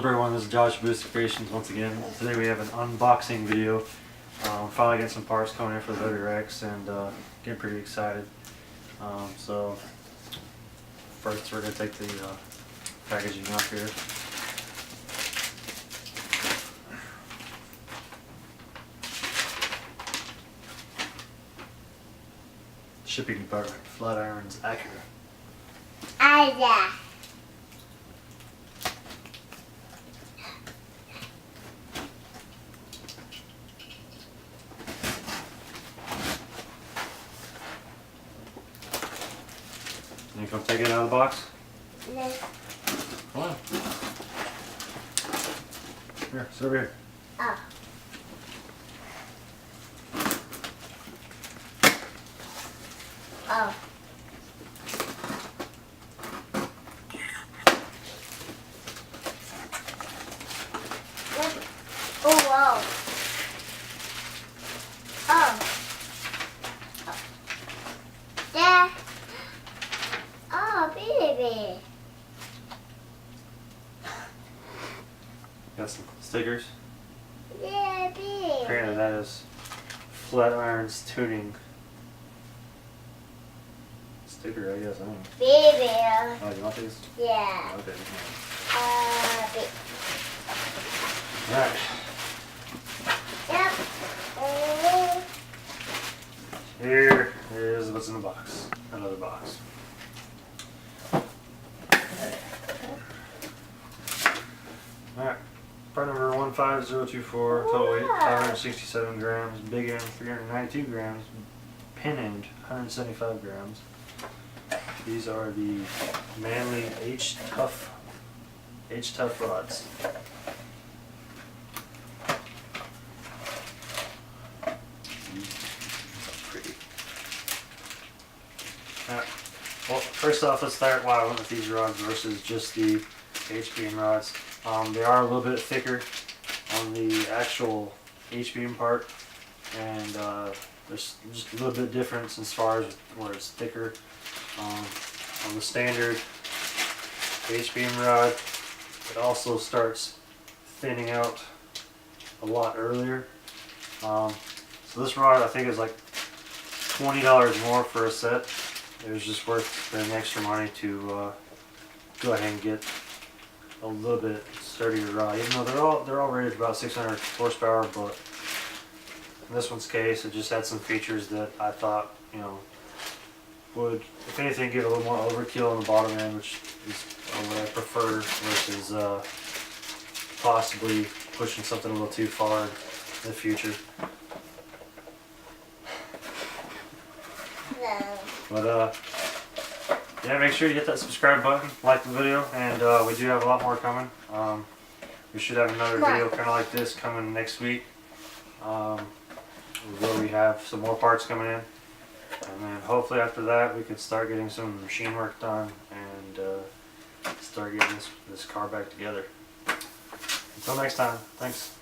up everyone, this is Josh Boost Creations once again. Today we have an unboxing video. Finally getting some parts coming in for the WRX and getting pretty excited. So first we're going to take the packaging off here. Shipping department, Flatirons, Acura. You come take it out of the box? No. Come on. Here, sit over here. Oh. Oh. Oh, wow. Oh. Dad. Oh, baby. Got some stickers. Yeah, baby. Apparently that is Flatirons tuning sticker, I guess. I don't know. Baby. Oh, you want these? Yeah. Okay. Baby. Alright. Yep. Here is what's in the box. Another box. Alright. Part number 15024, total weight 567 grams, big end 392 grams, pin end 175 grams. These are the Manly H-Tough rods. Pretty. Alright. Well, first off, let's start why I went with these rods versus just the H-beam rods. They are a little bit thicker on the actual H-beam part, and there's just a little bit difference as far as where it's thicker. On the standard H-beam rod, it also starts thinning out a lot earlier. So this rod I think is like $20 more for a set. It was just worth spending extra money to go ahead and get a little bit sturdier rod, even though they're all rated about 600 horsepower, but in this one's case it just had some features that I thought, you know, would, if anything, give a little more overkill on the bottom end, which is what I prefer, versus possibly pushing something a little too far in the future. But yeah, make sure you hit that subscribe button, like the video, and we do have a lot more coming. We should have another video kind of like this coming next week, where we have some more parts coming in, and then hopefully after that we can start getting some machine work done and start getting this car back together. Until next time, thanks.